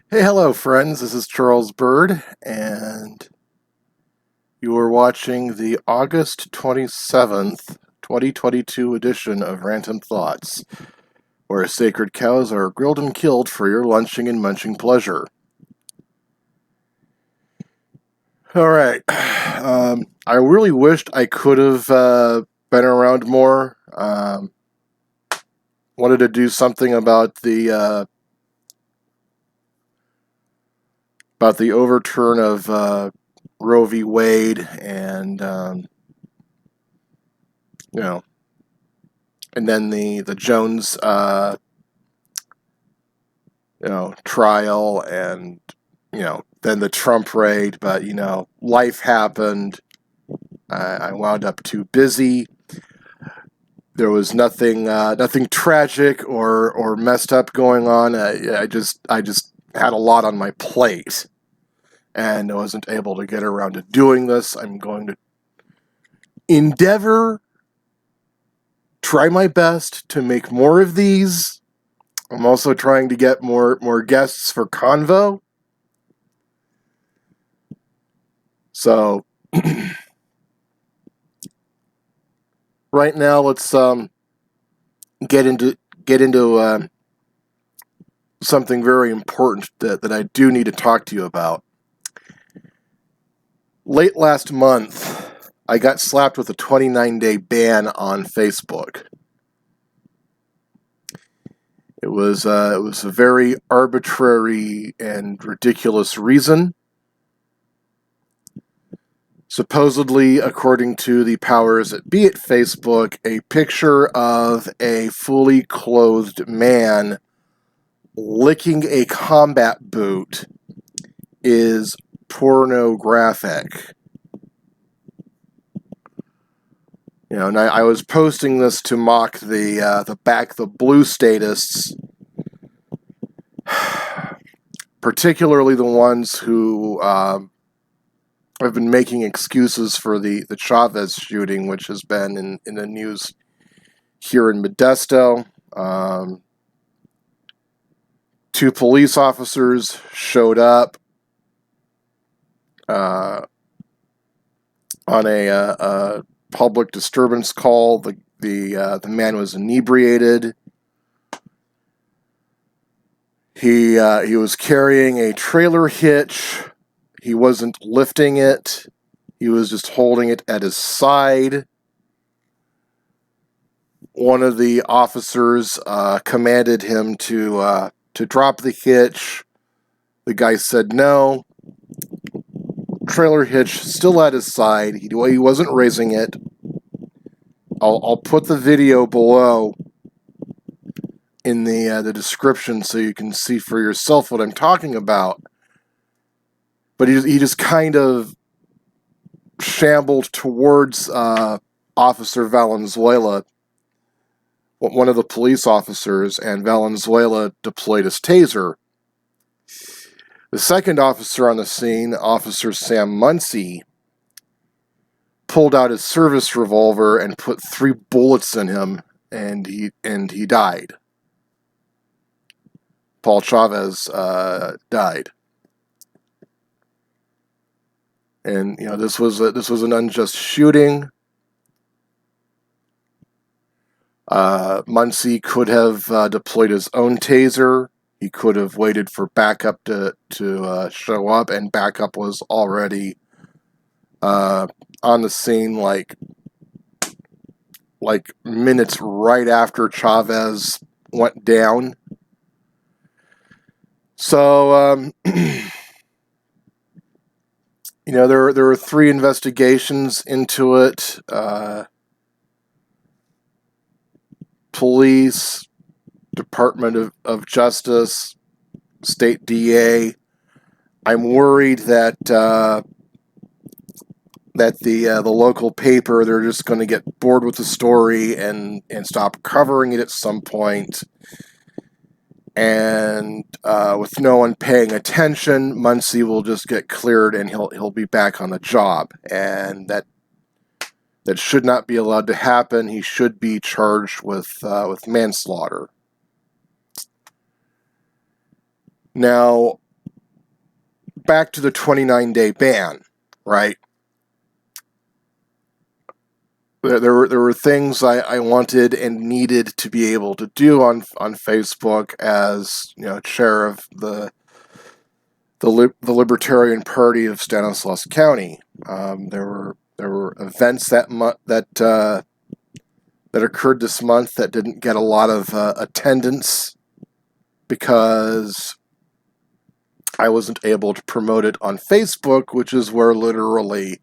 Hey, hello, friends. This is Charles Bird, and you are watching the August 27th, 2022 edition of Rantom Thoughts, where sacred cows are grilled and killed for your lunching and munching pleasure. All right. I really wished I could have been around more. Wanted to do something about the overturn of Roe v. Wade, and you know, and then the Jones trial, and then the Trump raid. But life happened. I wound up too busy. There was nothing tragic or messed up going on. I just had a lot on my plate, and I wasn't able to get around to doing this. I'm going to try my best to make more of these. I'm also trying to get more guests for Convo. So right now, let's get into something very important that I do need to talk to you about. Late last month, I got slapped with a 29-day ban on Facebook. It was a very arbitrary and ridiculous reason. Supposedly, according to the powers that be at Facebook, a picture of a fully clothed man licking a combat boot is pornographic. And I was posting this to mock the back the blue statists, particularly the ones who have been making excuses for the Chavez shooting, which has been in the news here in Modesto. 2 police officers showed up on a public disturbance call. The man was inebriated. He was carrying a trailer hitch. He wasn't lifting it. He was just holding it at his side. One of the officers commanded him to drop the hitch. The guy said no. Trailer hitch still at his side. He wasn't raising it. I'll put the video below in the description so you can see for yourself what I'm talking about. But he just kind of shambled towards Officer Valenzuela, one of the police officers, and Valenzuela deployed his taser. The second officer on the scene, Officer Sam Muncie, pulled out his service revolver and put 3 bullets in him, and he died. Paul Chavez died. And this was an unjust shooting. Muncie could have deployed his own taser. He could have waited for backup to show up, and backup was already on the scene like minutes right after Chavez went down. So there were 3 investigations into it. Police, Department of Justice, State DA. I'm worried that the local paper, they're just going to get bored with the story and stop covering it at some point. And with no one paying attention, Muncie will just get cleared and he'll be back on the job. And that should not be allowed to happen. He should be charged with manslaughter. Now, back to the 29-day ban, right? There were things I wanted and needed to be able to do on Facebook as, you know, chair of the Libertarian Party of Stanislaus County. There were events that occurred this month that didn't get a lot of attendance because I wasn't able to promote it on Facebook, which is where literally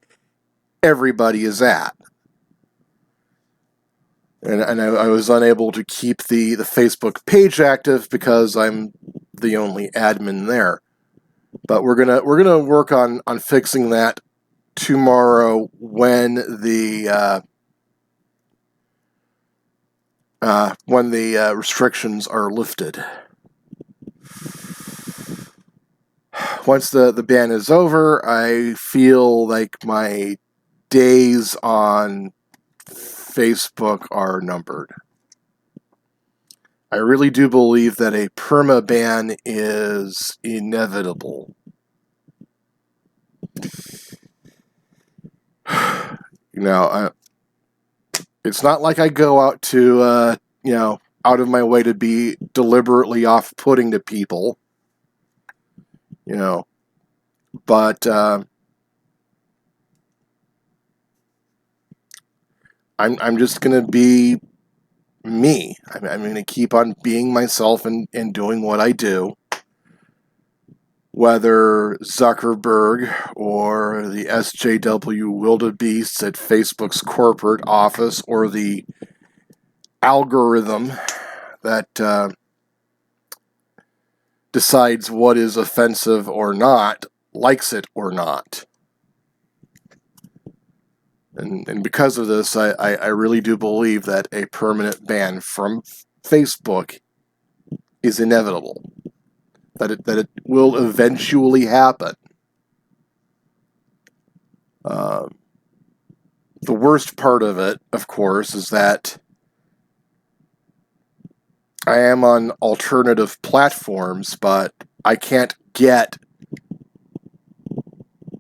everybody is at. And I was unable to keep the Facebook page active because I'm the only admin there. But we're gonna work on fixing that tomorrow when the restrictions are lifted. Once the ban is over, I feel like my days on Facebook are numbered. I really do believe that a perma-ban is inevitable. You know, it's not like I go out to, you know, out of my way to be deliberately off-putting to people, you know, but I'm just going to be me. I'm going to keep on being myself and doing what I do. Whether Zuckerberg or the SJW wildebeests at Facebook's corporate office or the algorithm that decides what is offensive or not, likes it or not. And because of this, I really do believe that a permanent ban from Facebook is inevitable. That it will eventually happen. The worst part of it, of course, is that I am on alternative platforms, but I can't get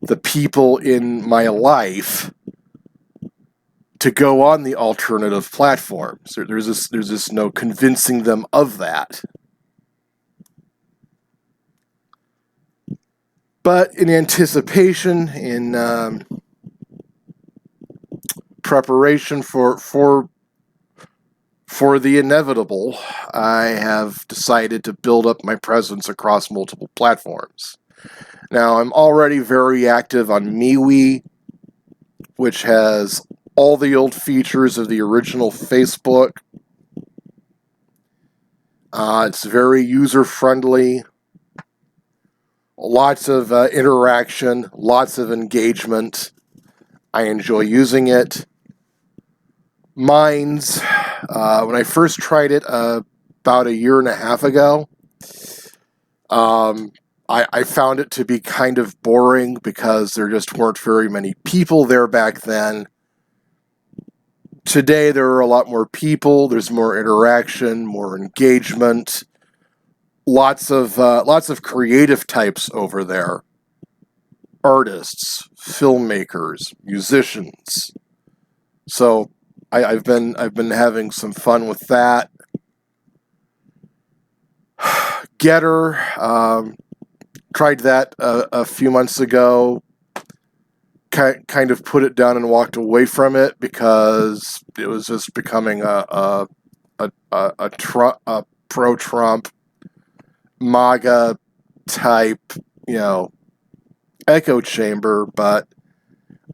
the people in my life to go on the alternative platforms. There's just no convincing them of that. But in anticipation, in preparation for the inevitable, I have decided to build up my presence across multiple platforms. Now, I'm already very active on MeWe, which has all the old features of the original Facebook. It's very user-friendly. Lots of interaction, lots of engagement. I enjoy using it. Minds, when I first tried it about a year and a half ago, I found it to be kind of boring because there just weren't very many people there back then. Today there are a lot more people, there's more interaction, more engagement. Lots of creative types over there. Artists, filmmakers, musicians. So I've been having some fun with that. Getter, tried that a few months ago. Kind of put it down and walked away from it because it was just becoming a pro-Trump MAGA type, you know, echo chamber, but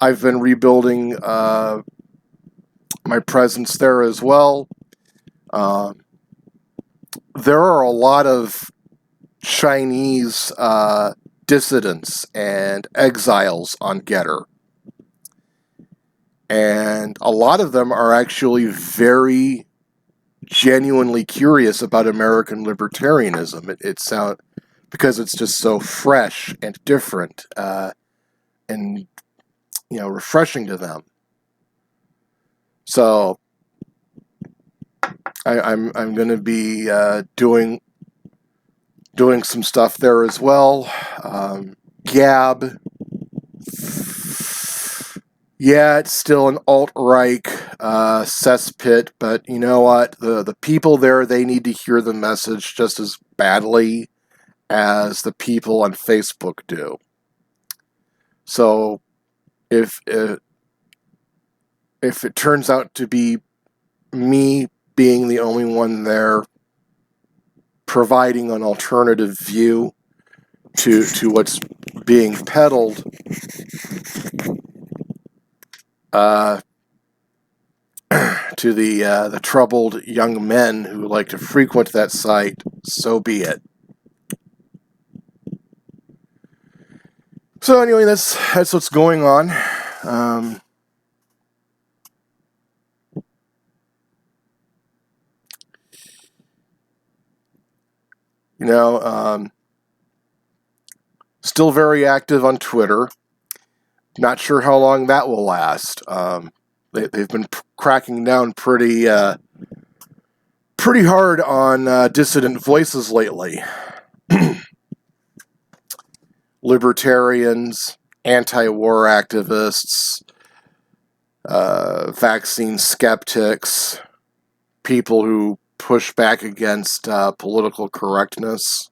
I've been rebuilding my presence there as well. There are a lot of Chinese dissidents and exiles on Getter. And a lot of them are actually very genuinely curious about American libertarianism. It sounds, because it's just so fresh and different, and, you know, refreshing to them. So I'm going to be doing some stuff there as well. Gab. Yeah, it's still an alt-right cesspit, but you know what? The people there, they need to hear the message just as badly as the people on Facebook do. So if it turns out to be me being the only one there providing an alternative view to what's being peddled, to the troubled young men who like to frequent that site, so be it. So anyway, that's what's going on. Still very active on Twitter. Not sure how long that will last. They've been cracking down pretty hard on dissident voices lately. Libertarians, anti-war activists, vaccine skeptics, people who push back against political correctness.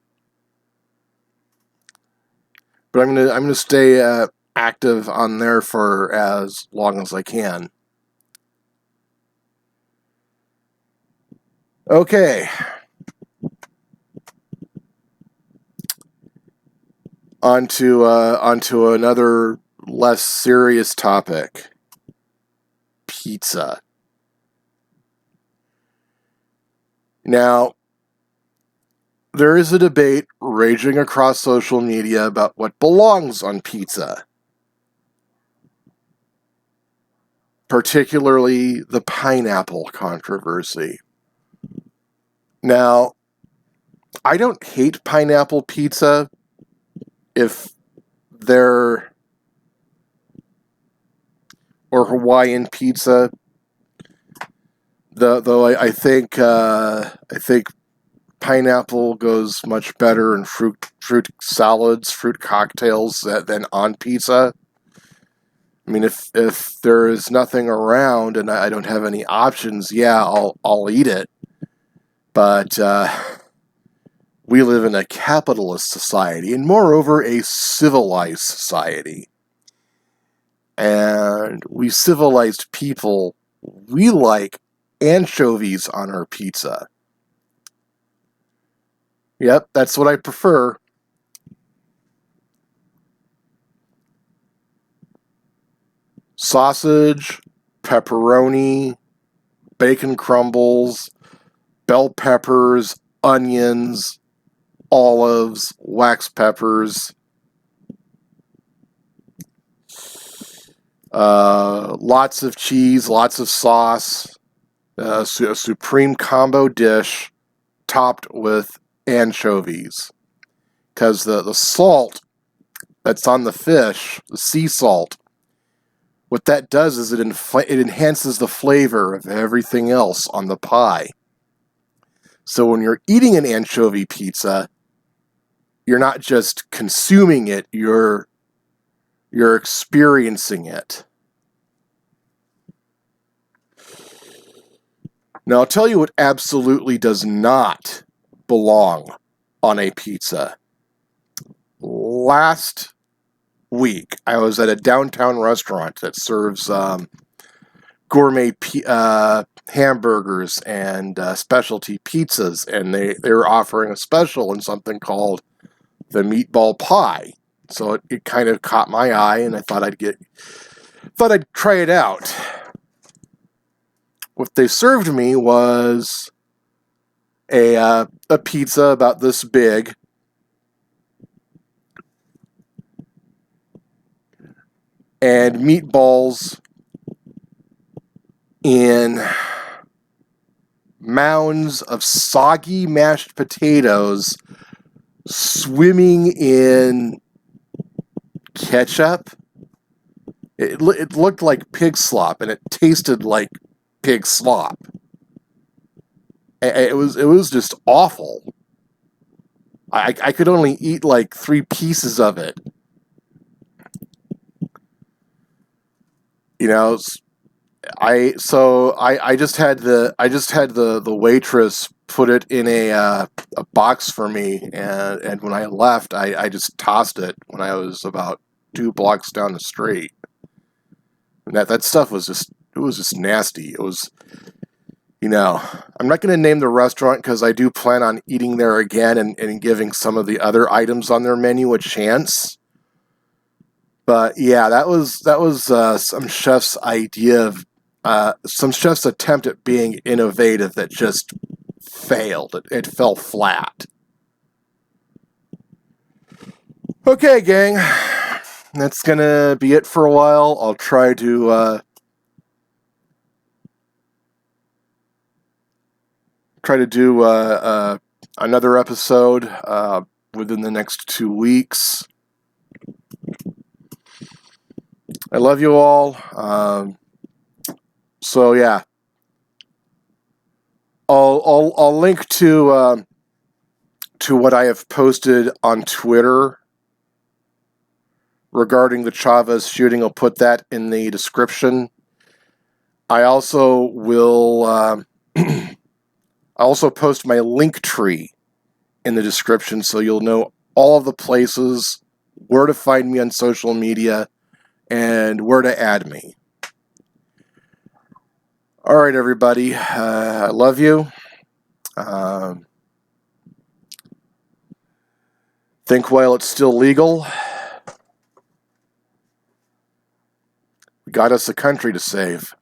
But I'm gonna stay active on there for as long as I can. Okay. Onto another less serious topic. Pizza. Now, there is a debate raging across social media about what belongs on pizza. Particularly the pineapple controversy. Now, I don't hate pineapple pizza if they're, or Hawaiian pizza, though I think pineapple goes much better in fruit salads, fruit cocktails than on pizza. I mean, if there is nothing around and I don't have any options, yeah, I'll eat it. But we live in a capitalist society, and moreover, a civilized society. And we civilized people, we like anchovies on our pizza. Yep, that's what I prefer. Sausage, pepperoni, bacon crumbles, bell peppers, onions, olives, wax peppers, lots of cheese, lots of sauce, a supreme combo dish topped with anchovies. Because the salt that's on the fish, the sea salt, what that does is it enhances the flavor of everything else on the pie. So when you're eating an anchovy pizza, you're not just consuming it, you're experiencing it. Now, I'll tell you what absolutely does not belong on a pizza. Last week, I was at a downtown restaurant that serves gourmet hamburgers and specialty pizzas, and they were offering a special in something called the meatball pie. So it kind of caught my eye, and I thought I'd try it out. What they served me was a pizza about this big, and meatballs in mounds of soggy mashed potatoes swimming in ketchup. It looked like pig slop, and it tasted like pig slop. It was just awful. I could only eat like 3 pieces of it You know, I just had the waitress put it in a box for me, and when I left, I just tossed it when I was about 2 blocks down the street. And that stuff was just nasty. It was, I'm not going to name the restaurant because I do plan on eating there again and giving some of the other items on their menu a chance. But yeah, that was some chef's idea of some chef's attempt at being innovative that just failed. It fell flat. Okay, gang, that's gonna be it for a while. I'll try to do another episode within the next 2 weeks. I love you all. So yeah, I'll link to what I have posted on Twitter regarding the Chavez shooting. I'll put that in the description. I also will. I also post my link tree in the description, so you'll know all of the places, where to find me on social media, and where to add me. All right, everybody. I love you. Think while it's still legal. We got us a country to save.